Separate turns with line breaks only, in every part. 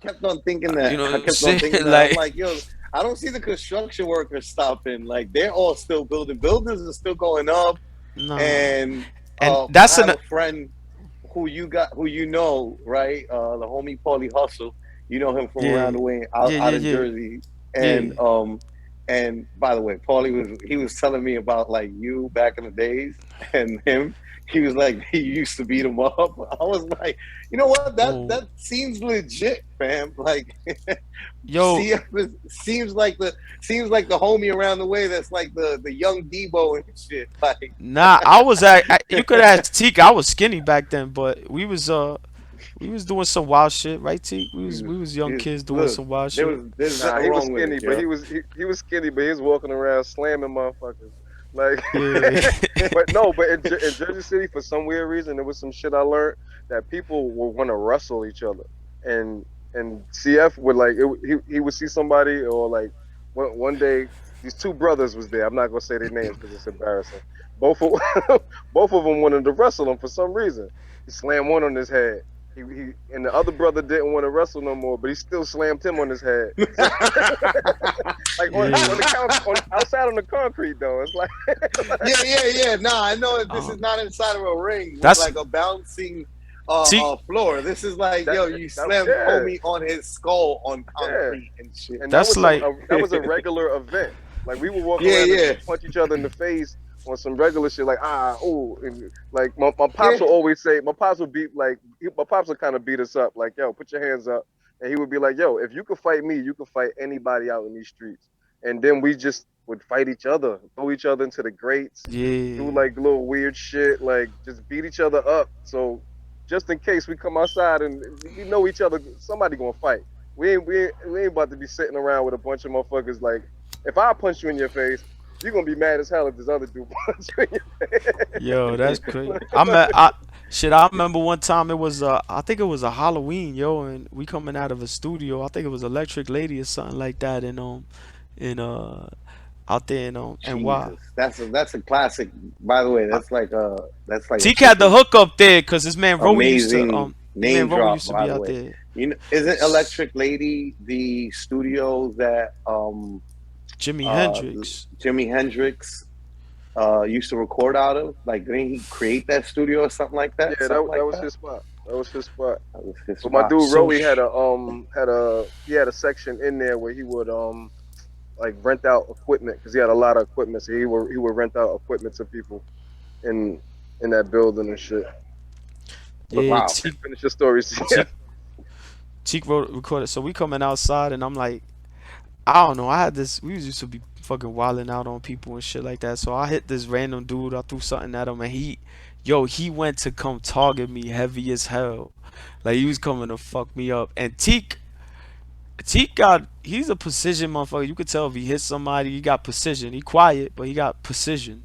kept on thinking that.
You know
I
what I'm
kept on
saying?
thinking that. I'm
Like,
like, yo, I don't see the construction workers stopping. Like they're all still building. Buildings are still going up.
nah.
And
And
I
that's
have
an
a friend who you know, right? The homie Paulie Hustle. You know him from around
yeah,
the way
yeah,
out
yeah,
in
yeah,
Jersey.
yeah.
And by the way, he was telling me about like you back in the days and him. He was like he used to beat him up. I was like, you know what? That
Oh,
seems legit, fam. Like
yo,
CF seems like the homie around the way that's like the young Debo and shit. Like
nah. You could ask Teak. I was skinny back then, but we was doing some wild shit, right, Teak? We was young kids doing
look,
some wild shit.
there's
Nah,
nothing
he was
wrong with it,
skinny, but
yo.
he was skinny, but he was walking around slamming motherfuckers. Like,
Yeah.
but no, but in Jersey City, for some weird reason, there was some shit I learned that people will want to wrestle each other, and CF would like he would see somebody or like one day these two brothers was there. I'm not gonna say their names because it's embarrassing. Both of both of them wanted to wrestle him for some reason. He slammed one on his head. He and the other brother didn't want to wrestle no more, but he still slammed him on his head. So like on
Yeah.
the outside on the concrete though. It's like
Yeah, yeah, yeah. No, I know that this is
Um,
not inside of a ring with
that's
like a bouncing
Teak.
floor. This is like,
that,
yo, you
that
slammed
yeah,
homie on his skull on
yeah.
concrete and shit.
And
That's like
that was a regular event. Like we would walk
Yeah,
around and
yeah,
just punch each other in the face on some regular shit. Like oh, and like my
yeah.
pops will always say, my pops would beat like my pops would kind of beat us up. Like yo, put your hands up, and he would be like, yo, if you could fight me, you could fight anybody out in these streets. And then we just would fight each other, throw each other into the grates, do
yeah.
like little weird shit, like just beat each other up. So just in case we come outside and we know each other, somebody gonna fight. We ain't about to be sitting around with a bunch of motherfuckers. Like if I punch you in your face, you're gonna be mad as hell if this other dude punch you in your
Yo, that's
face.
crazy. I remember one time it was I think it was a Halloween, yo, and we coming out of a studio. I think it was Electric Lady or something like that, and in out there in NY.
Jesus, that's a classic. By the way, that's like a
Teak had the
super
hook up there because his man Roey used to
amazing
his man
name
Roey
drop.
used to
By
be
the
out
way,
there.
you know, isn't Electric Lady the studio that
Jimi
uh
Hendrix.
Jimi Hendrix used to record out of? Like, didn't he create that studio or something like that?
Yeah,
Something
that
like
was
that.
his spot. That was his spot.
That was his
But my
spot.
dude
So
Roey had a section in there where he would like rent out equipment because he had a lot of equipment. So he would rent out equipment to people in in that building and shit. But
yeah,
Wow.
finish your stories. Yeah.
Teak Teak wrote recorded. So we coming outside and I'm like, I don't know. I had this. We used to be fucking wilding out on people and shit like that. So I hit this random dude. I threw something at him, and he went to come target me heavy as hell. Like he was coming to fuck me up. And he's a precision motherfucker. You could tell if he hit somebody, he got precision. He quiet, but he got precision.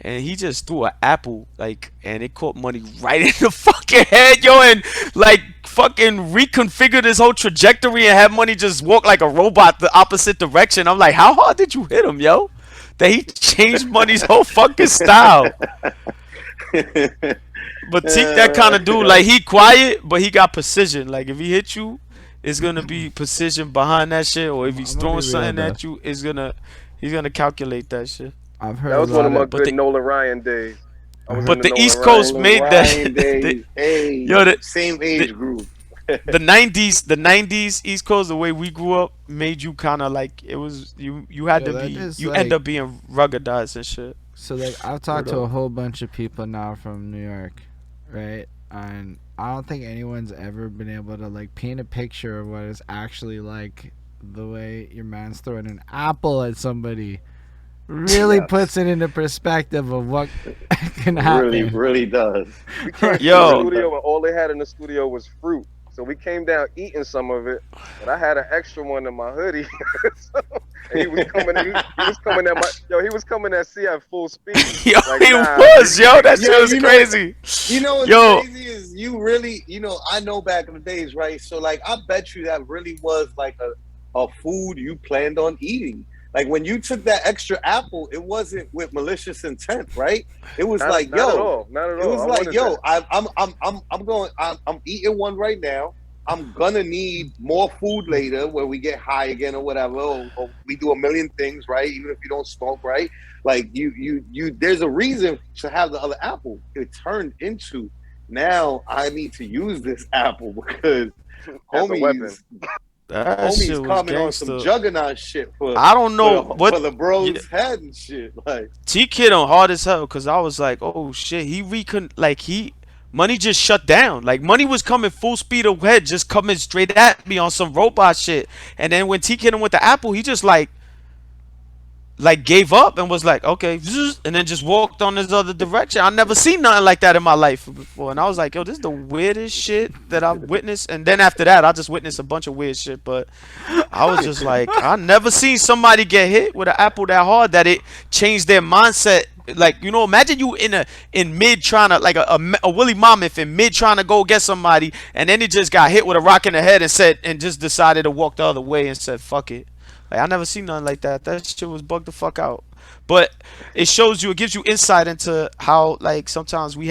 And he just threw an apple, like, and it caught money right in the fucking head, yo, and like fucking reconfigured his whole trajectory and had money just walk like a robot the opposite direction. I'm like, how hard did you hit him, yo? That he changed money's whole fucking style. But Teak that kind of dude, like he quiet, but he got precision. Like if he hit you, it's gonna be precision behind that shit, or if he's
I'm gonna be
throwing
real
something
though.
at you, he's gonna calculate that shit.
I've
That
heard a
was one of
lot
my
of.
But
good
the
Nolan Ryan days. I was in
but
the
the
Nolan
East
Ryan
Coast
Nolan
days.
made
Ryan
the
days. Hey,
yo
same
the
age group.
the 90s East Coast, the way we grew up made you kind of like it was you had
Yo,
to
that
be
is
you end
like
up being ruggedized and shit.
so. Like I've
Word
talked to
up.
a whole bunch of people now from New York, right? And I don't think anyone's ever been able to like paint a picture of what it's actually like. The way your man's throwing an apple at somebody really
Yes,
puts it into perspective of what can
really,
happen.
really does.
We came from the
Really
Yo,
studio
does.
and all they had in the studio was fruit. So we came down eating some of it, but I had an extra one in my hoodie. So- and he was coming. He was coming at my He was coming at C at full speed.
yo,
Like
it
nah,
was yo. That
Yo,
shit was crazy.
you know what's
Yo,
crazy is you really, I know back in the days, right? So like, I bet you that really was like a food you planned on eating. Like when you took that extra apple, it wasn't with malicious intent, right? It was like,
not at
yo,
all, not at
it
all.
was
I
like,
wanted
yo,
that.
I'm eating one right now. I'm gonna need more food later, where we get high again or whatever, or we do a million things, right? Even if you don't smoke, right? Like you. There's a reason to have the other apple. It turned into, now I need to use this apple because
As a weapon.
homies
That
homies
shit was
coming on some
gangster.
juggernaut shit
I don't know
for
what.
the
Yeah,
bros head and shit. Like,
Tique hit him hard as hell because I was like, oh shit, Money just shut down. Like Money was coming full speed ahead, just coming straight at me on some robot shit. And then when Tique hit him with the apple, he just like gave up and was like, okay, and then just walked on this other direction. I never seen nothing like that in my life before, and I was like, yo, this is the weirdest shit that I've witnessed. And then after that, I just witnessed a bunch of weird shit. But I was just like, I never seen somebody get hit with an apple that hard that it changed their mindset. Like, you know, imagine you in mid trying to, like a Willie Mammoth in mid trying to go get somebody, and then he just got hit with a rock in the head and just decided to walk the other way and said fuck it. Like I never seen nothing like that. That shit was bugged the fuck out. But it shows you, it gives you insight into how like sometimes we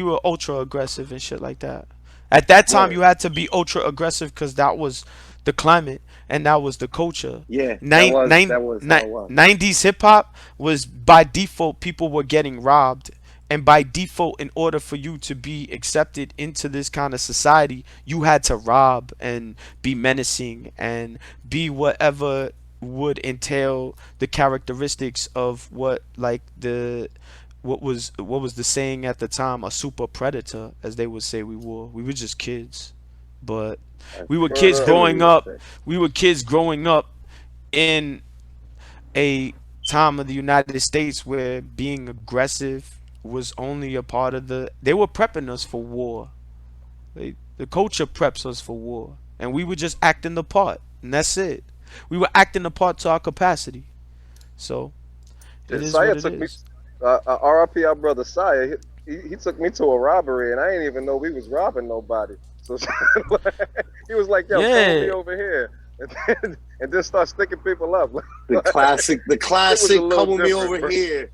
were ultra aggressive and shit like that. At that time,
word.
you had to be ultra aggressive because that was the climate and that was the culture.
Yeah,
Nine, nine,
that was how
nine,
it was.
90s hip hop was by default people were getting robbed. And by default, in order for you to be accepted into this kind of society, you had to rob and be menacing and be whatever would entail the characteristics of what was the saying at the time, a super predator, as they would say we were. We were just kids, but
That's
we were kids
word up.
Artillery
growing
was
up.
sick.
We were kids growing up in a time of the United States where being aggressive was only a part of they were prepping us for war. The culture preps us for war, and we were just acting the part, and that's it. We were acting the part to our capacity. So it
Shit,
is what
Saya
it
took me.
is.
RIP, our brother Saya. He took me to a robbery, and I didn't even know we was robbing nobody. So he was like, "Yo, come with me
Yeah,
over here," and then start sticking people up.
The
It was a
classic,
little
come with me
different,
over
bro.
here.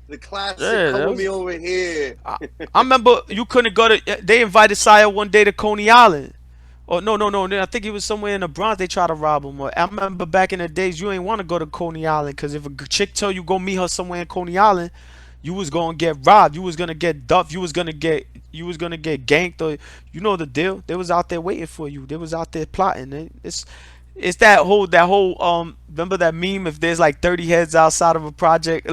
The classic,
yeah.
come
That
with me
was.
over here.
I, I remember you couldn't go to. They invited Saya one day to Coney Island. Oh no no no! I think he was somewhere in the Bronx. They tried to rob him. I remember back in the days, you ain't want to go to Coney Island because if a chick tell you go meet her somewhere in Coney Island, you was gonna get robbed. You was gonna get duffed. You was gonna get ganked. Or you know the deal. They was out there waiting for you. They was out there plotting. It's that whole. Remember that meme? If there's like 30 heads outside of a project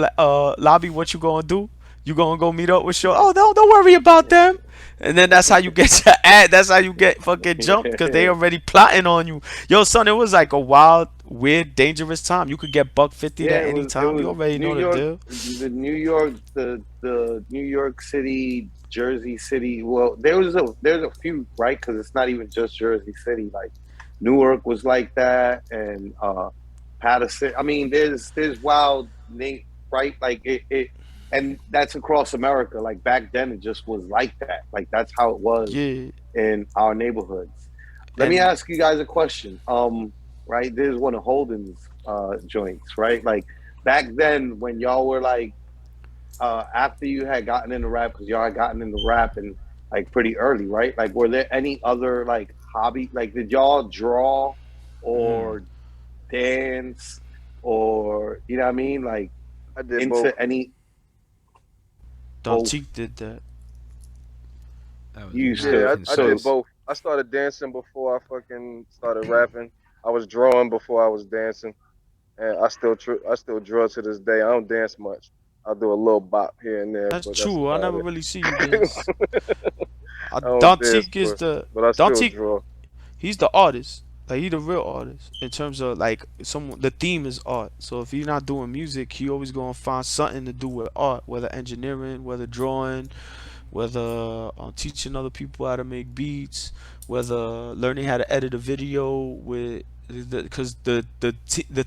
lobby, what you gonna do? You gonna go meet up with Short? Oh, don't worry about them. And then that's how you get your ad. That's how you get fucking jumped because they already plotting on you. Yo, son, it was like a wild, weird, dangerous time. You could get buck 50
Yeah,
at any
it
time. You
was
already
New
know the
York,
deal.
the New York City, Jersey City. Well, there's a few, right? Because it's not even just Jersey City. Like Newark was like that, and Patterson. I mean, there's wild name, right? Like and that's across America. Like back then, it just was like that. Like that's how it was
Yeah,
in our neighborhoods. Let me
and
ask you guys a question. Right, there's one of Holden's joints, right? Like back then when y'all were like after you had gotten into rap, because y'all had gotten into rap and like pretty early, right? Like were there any other like hobby? Like did y'all draw
mm,
or dance or you know what I mean? Like
I did both.
into any
Don
both
Tique did that.
That was
you used
mad
to
Yeah, I
so
did
concerning.
both. I started dancing before I fucking started rapping. I was drawing before I was dancing, and I still draw to this day. I don't dance much. I'll do a little bop here and there,
That's
but that's
true. I
about
never
it.
really see you dance.
I don't
Don
dance,
Tique is the
but I
Don
still
Tique.
draw.
He's the artist. Like he the real artist in terms of like someone. The theme is art. So if he's not doing music, he always gonna find something to do with art, whether engineering, whether drawing, whether teaching other people how to make beats, whether learning how to edit a video with because the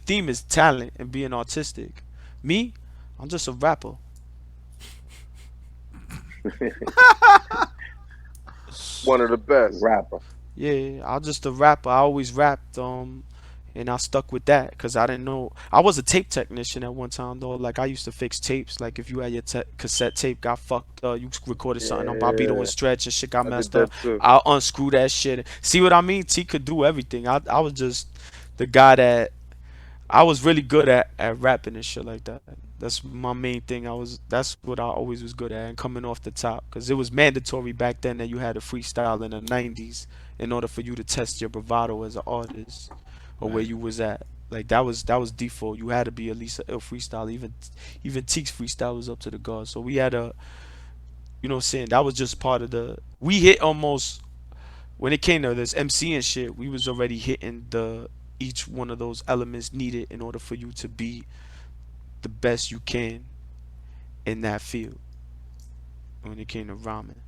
theme is talent and being artistic. Me, I'm just a rapper.
One of the best.
rapper.
Yeah, I'm just a rapper. I always rapped. and I stuck with that because I didn't know. I was a tape technician at one time though. Like I used to fix tapes. Like if you had your cassette tape got fucked up, you recorded something on Bobito and
Yeah,
Stretch and shit got
I did
messed
that
up.
too.
I'll unscrew that shit. See what I mean? T could do everything. I was just the guy that I was really good at rapping and shit like that. That's my main thing. That's what I always was good at and coming off the top because it was mandatory back then that you had to freestyle in the 90s in order for you to test your bravado as an artist or where
Right.
you was at. Like that was default. You had to be at least a ill freestyle. Even Teek's freestyle was up to the guard. So we had a, you know what I'm saying, that was just part of the, we hit almost when it came to this MC and shit, we was already hitting the each one of those elements needed in order for you to be the best you can in that field when it came to rhyming.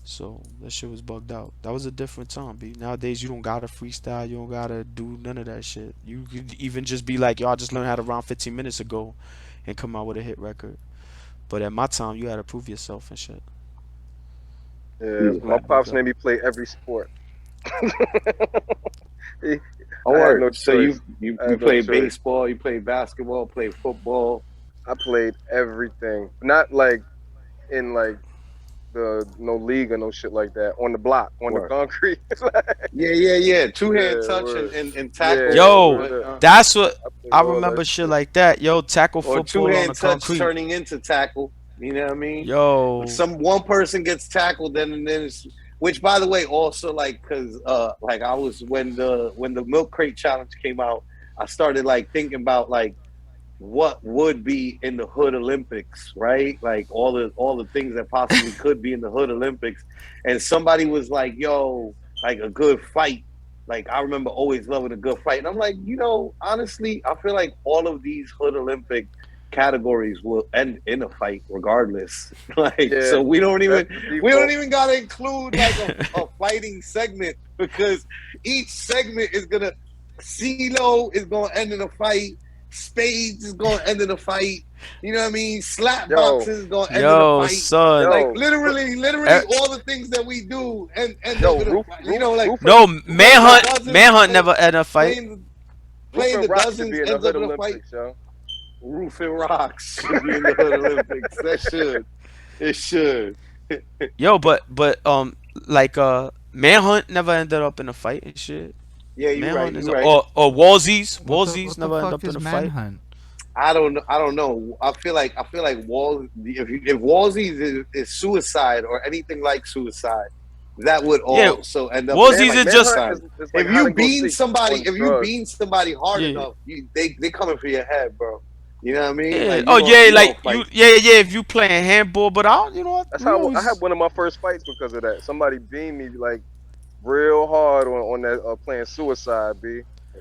So that shit was bugged out. That was a different time, B. Nowadays you don't gotta freestyle, you don't gotta do none of that shit. You could even just be like, yo, I just learned how to rhyme 15 minutes ago and come out with a hit record. But at my time you had to prove yourself and shit.
Yeah,
Yeah.
my
That bugged
pops
out.
made me play every sport. He-
Oh,
I had
word.
no
So
choice. I
you
had no
play
choice.
baseball, you play basketball, play football.
I played everything. Not like in like the no league or no shit like that. On the block, on the
Word.
concrete.
Yeah. Two hand
Yeah,
touch
word.
and tackle,
Yeah,
Yo,
word up.
that's what
I played
I
all that
remember shit
shit.
like that. Yo, tackle
or two
football on the
hand touch
concrete.
turning into tackle. You know what I mean?
Yo,
Some one person gets tackled, then it's, which by the way also like because like I was when the milk crate challenge came out, I started like thinking about like what would be in the Hood Olympics, right? Like all the things that possibly could be in the Hood Olympics. And somebody was like, "Yo, like a good fight." Like I remember always loving a good fight, and I'm like, honestly, I feel like all of these Hood Olympic categories will end in a fight regardless. Like,
Yeah,
so
that's the
we don't
default.
even gotta include like a fighting segment because each segment is gonna CeeLo is gonna end in a fight. Spades is going to end in a fight. You know what I mean? Slap
Yo,
boxing is going to end in a
yo,
fight.
son.
Like
yo,
Eh,
literally all the things that we do end up
yo,
in a fight. Like
Rufus,
No,
playing the
manhunt,
dozens,
manhunt never end a fight.
playing playing
Rufus
the
Rock should be
dozens
in the
ends
Hood
up in a fight.
Olympics, yo.
Roof and Rocks should be in the Hood Olympics. That should. It should.
Yo, but like manhunt never ended up in a fight and shit.
Yeah, you're right.
Manhunt is
You're right.
or Wallsies
What the
never end
fuck
up in
is
a fight.
manhunt?
I don't know. I don't know. I feel like Wall. If Wallsies is suicide or anything like suicide, that would
Yeah,
also end up in
Wallsies
Like
is
Manhunt
just
suicide.
is like
If
hide
you
and go
bean
seek
somebody,
on drugs.
hard
yeah.
enough, they coming for your head, bro. You know what I mean?
Yeah.
Like
Oh yeah,
you
like
don't
you.
fight.
Yeah, yeah. If you playing handball, but I don't. You know what?
That's
We
how I had
always.
one of my first fights because of that. Somebody beamed me like real hard on that playing suicide, b.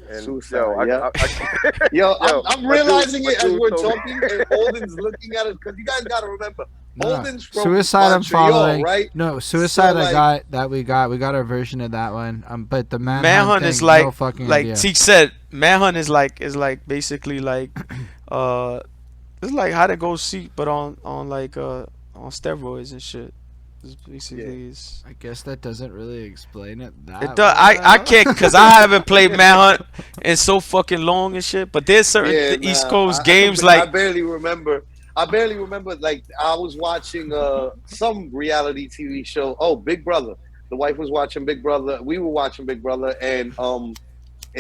And yo,
Suicide. Yeah.
I
Yo,
yo,
I'm realizing
my
it as
dude
we're
told me,
talking, and Holden's looking at us because you guys got to remember,
No,
Holden's from
suicide. I'm
Montreal,
following.
right?
No,
So
suicide. I
like,
got that. We got our version of that one. But the manhunt
Manhunt is
thing, no
like
fucking
like
idea.
Teak said. Manhunt is like basically like uh it's like how to go seek, but on steroids and shit. It's
yeah.
basically is.
I guess that doesn't really explain it
It
that
does. I
well.
can't cause I haven't played Manhunt in so fucking long and shit. But there's certain
Yeah,
East
nah,
Coast games like
I barely remember. I barely remember. Like I was watching some reality TV show. Oh, Big Brother. The wife was watching Big Brother. We were watching Big Brother, and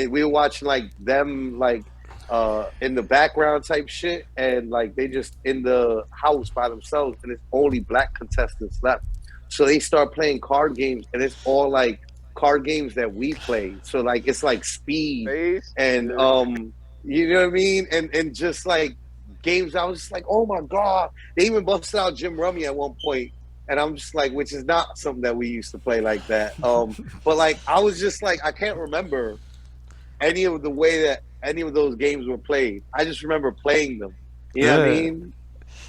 we were watching like them like in the background type shit, and like they just in the house by themselves, and it's only black contestants left. So they start playing card games, and it's all like card games that we play. So like it's like speed
face.
and
Yeah.
you know what I mean, and just like games. I was just like, oh my god! They even busted out Jim Rummy at one point, and I'm just like, which is not something that we used to play like that. But like I was just like, I can't remember any of the way that any of those games were played. I just remember playing them. You know what I
yeah,
mean?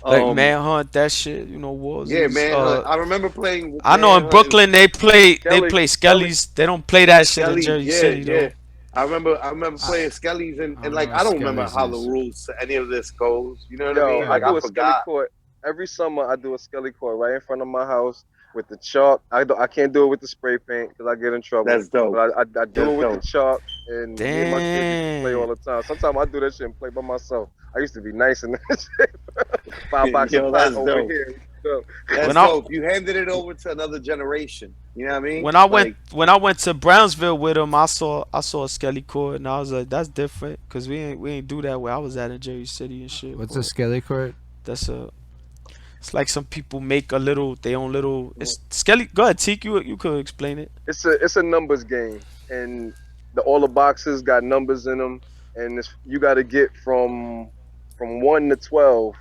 like
Um,
Manhunt that shit.
yeah,
Warsies.
Manhunt. I remember playing
I know in
Manhunt.
Brooklyn they play
Skelly,
Skellies. They don't play that shit in
Skelly,
Jersey
yeah,
City
yeah.
though.
I remember
I,
playing Skellies
I
and
don't know
like
what
I don't remember
Skelly's
how the
is.
rules to any of this goes. You know what I
yo,
mean?
I
Like I
do a Skelly
forgot.
court every summer. I do a Skelly court right in front of my house. with the chalk. I can't do it with the spray paint because I get in trouble.
That's dope.
But I do
That's
it with the
dope.
chalk, and me and my kids used to play all
Damn.
the time. Sometimes I do that shit and play by myself. I used to be nice in that shit. 5 box of
Yo,
pot
that's
over
dope.
here. So,
That's
When I
dope. You handed it over to another generation. You know what I mean?
when I went to Brownsville with him, I saw a skelly court, and I was like, that's different, cause we ain't do that where I was at in Jersey City and shit.
What's a
But
skelly court?
that's a it's like some people make a little their own little. It's skelly. Go ahead, Tique. You could explain it.
it's a numbers game, and all the boxes got numbers in them, and you got to get from 1 to 12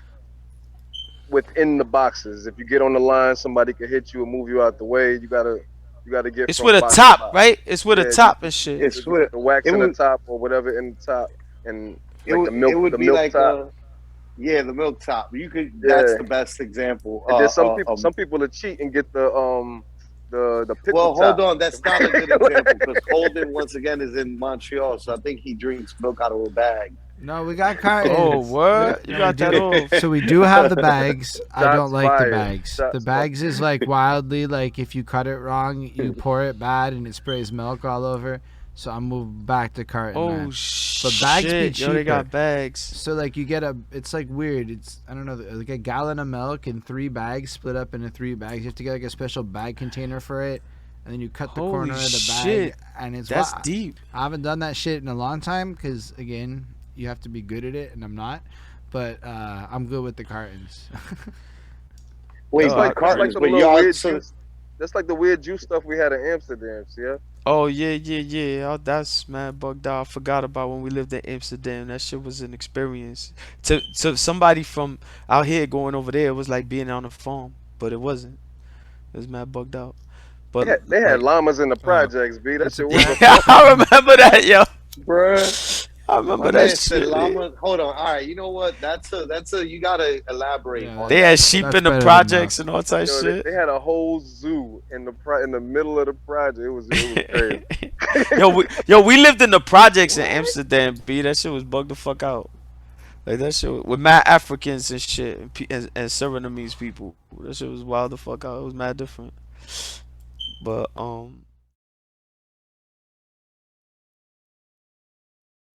within the boxes. If you get on the line, somebody could hit you and move you out the way. You gotta get
It's
from
with a
box to
top,
box.
right? It's with a
Yeah,
top and shit.
it's
you put
what
the wax
it
in the
would.
top or whatever in the top, and
It
like
would. It would
the
be
milk
like
top.
yeah, the milk top. You could. That's
Yeah,
the best example.
and then some people will cheat and get the pickle
Well, hold
top.
on. That's not a good example because Holden once again is in Montreal, so I think he drinks milk out of a bag.
No, we got cartons.
Oh, what? You
No,
got that off?
So we do have the bags. I don't
Shots
like the
fired.
bags. The
Shots
bags is like wildly like if you cut it wrong, you pour it bad and it sprays milk all over. So I moved back to carton.
Oh
man.
shit!
But bags be
Yo, they got
cheaper.
bags.
So like you get it's like weird. It's I don't know like a gallon of milk in 3 bags split up into 3 bags. You have to get like a special bag container for it, and then you cut the
Holy
corner of the bag,
shit.
and it's
That's deep.
I haven't done that shit in a long time because again you have to be good at it, and I'm not. But I'm good with the cartons.
Wait,
It's
but
like
cartons,
the
but
little
y'all.
weird
So,
juice. That's like the weird juice stuff we had in Amsterdam. See, yeah.
Oh yeah. Oh, that's mad bugged out. I forgot about when we lived in Amsterdam. That shit was an experience. To somebody from out here going over there, it was like being on a farm, but it wasn't. It was mad bugged out. But
They had
like,
llamas in the projects, B. That
It's a
shit was a
yeah, I remember that, yo.
bruh,
I
my
remember
man
that
said
shit.
llama. Hold on. All right, you know what? That's a. You gotta elaborate
Yeah,
on
They
that.
had sheep
That's
in the
better than
projects
enough.
and all type
Yo,
shit.
they had a whole zoo in the middle of the project. It was crazy.
yo, we lived in the projects in Amsterdam, B. That shit was bugged the fuck out. Like that shit with mad Africans and shit and Surinamese people. That shit was wild the fuck out. It was mad different. But